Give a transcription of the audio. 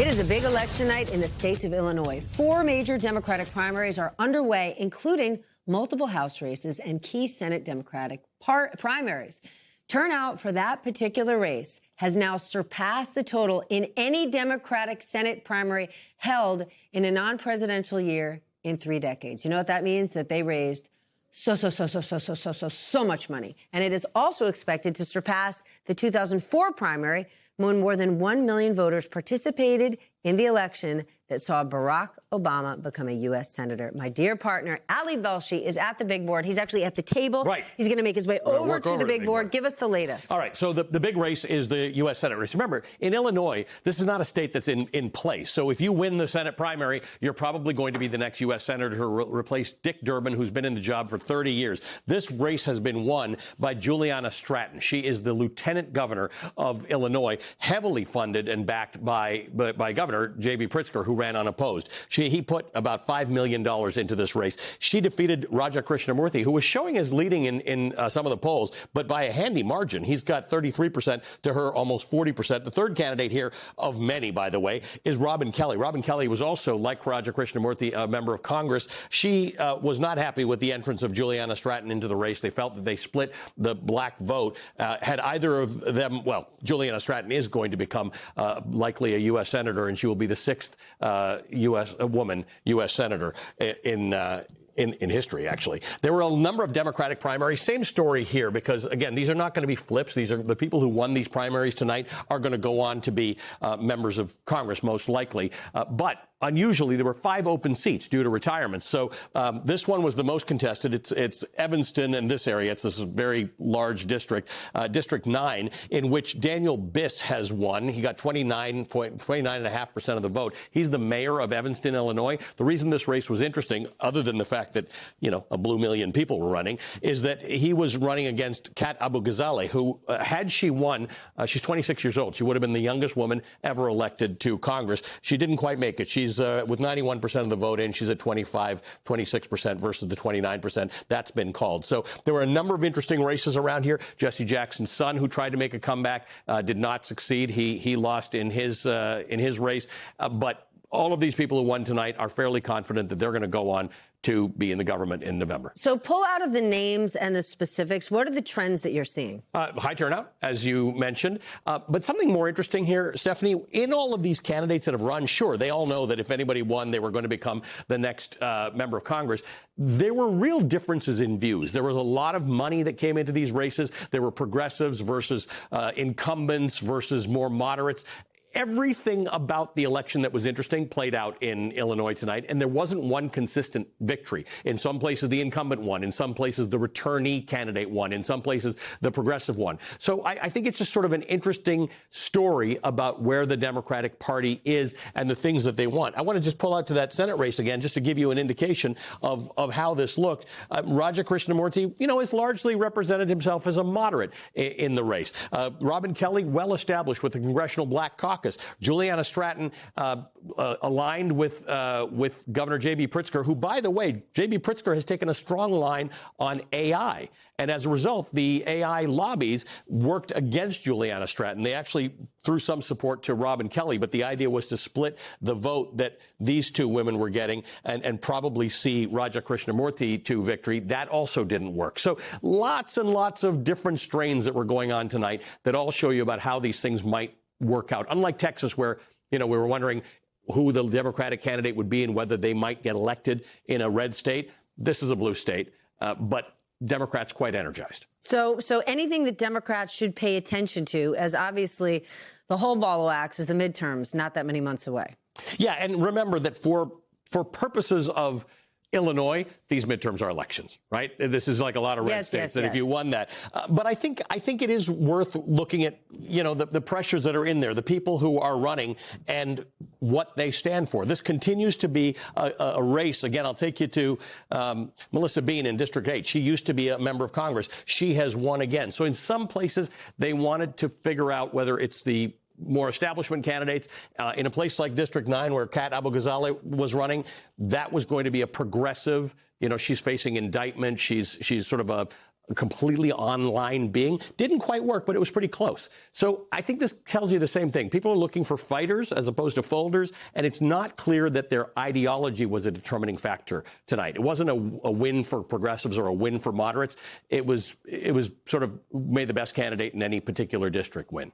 It is a big election night in the state of Illinois. 4 major Democratic primaries are underway, including multiple House races and key Senate Democratic primaries. Turnout for that particular race has now surpassed the total in any Democratic Senate primary held in a non-presidential year in 3 decades. You know what that means? That they raised so much money. And it is also expected to surpass the 2004 primary, when more than 1 million voters participated in the election that saw Barack Obama become a U.S. Senator. My dear partner, Ali Velshi, is at the big board. He's actually at the table. Right. He's going to make his way over to the big board. Give us the latest. All right. So the big race is the U.S. Senate race. Remember, in Illinois, this is not a state that's in place. So if you win the Senate primary, you're probably going to be the next U.S. Senator to replace Dick Durbin, who's been in the job for 30 years. This race has been won by Juliana Stratton. She is the lieutenant governor of Illinois, heavily funded and backed by Governor J.B. Pritzker, who ran unopposed. He put about $5 million into this race. She defeated Raja Krishnamurthy, who was showing as leading in some of the polls, but by a handy margin. He's got 33% to her almost 40%. The third candidate here, of many, by the way, is Robin Kelly. Robin Kelly was also, like Raja Krishnamurthy, a member of Congress. She was not happy with the entrance of Juliana Stratton into the race. They felt that they split the black vote. Had either of them, well, Juliana Stratton is going to become likely a U.S. Senator, and she will be the 6th woman U.S. Senator in history, actually. There were a number of Democratic primaries. Same story here, because, again, these are not going to be flips. These are the people who won these primaries tonight are going to go on to be members of Congress, most likely. But unusually, there were 5 open seats due to retirements. So this one was the most contested. It's Evanston and this area. It's this very large district, District 9, in which Daniel Biss has won. He got 29.5% of the vote. He's the mayor of Evanston, Illinois. The reason this race was interesting, other than the fact that, you know, a blue million people were running, is that he was running against Kat Abu-Ghazaleh, who, had she won, she's 26 years old. She would have been the youngest woman ever elected to Congress. She didn't quite make it. She's with 91% of the vote in. She's at 26% versus the 29%. That's been called. So there were a number of interesting races around here. Jesse Jackson's son, who tried to make a comeback, did not succeed. He lost in his race. But all of these people who won tonight are fairly confident that they're going to go on to be in the government in November. So pull out of the names and the specifics. What are the trends that you're seeing? High turnout, as you mentioned. But something more interesting here, Stephanie, in all of these candidates that have run, sure, they all know that if anybody won, they were going to become the next member of Congress. There were real differences in views. There was a lot of money that came into these races. There were progressives versus incumbents versus more moderates. Everything about the election that was interesting played out in Illinois tonight, and there wasn't one consistent victory. In some places, the incumbent won. In some places, the returnee candidate won. In some places, the progressive won. So I think it's just sort of an interesting story about where the Democratic Party is and the things that they want. I want to just pull out to that Senate race again, just to give you an indication of how this looked. Raja Krishnamurthy, you know, has largely represented himself as a moderate in the race. Robin Kelly, well established with the Congressional Black Caucus. Juliana Stratton aligned with Governor J.B. Pritzker, who, by the way, J.B. Pritzker has taken a strong line on AI. And as a result, the AI lobbies worked against Juliana Stratton. They actually threw some support to Robin Kelly, but the idea was to split the vote that these two women were getting and probably see Raja Krishnamurthy to victory. That also didn't work. So lots and lots of different strains that were going on tonight that all show you about how these things might work out. Unlike Texas, where, you know, we were wondering who the Democratic candidate would be and whether they might get elected in a red state. This is a blue state, but Democrats quite energized. So anything that Democrats should pay attention to, as obviously the whole ball of wax is the midterms, not that many months away. Yeah, and remember that for purposes of Illinois, these midterms are elections, right? This is like a lot of red states that if you won that. But I think it is worth looking at, you know, the pressures that are in there, the people who are running and what they stand for. This continues to be a race. Again, I'll take you to Melissa Bean in District 8. She used to be a member of Congress. She has won again. So in some places, they wanted to figure out whether it's the more establishment candidates. In a place like District 9, where Kat Abu-Ghazaleh was running, that was going to be a progressive. You know, she's facing indictment. She's sort of a completely online being. Didn't quite work, but it was pretty close. So I think this tells you the same thing. People are looking for fighters as opposed to folders, and it's not clear that their ideology was a determining factor tonight. It wasn't a win for progressives or a win for moderates. It was sort of made the best candidate in any particular district win.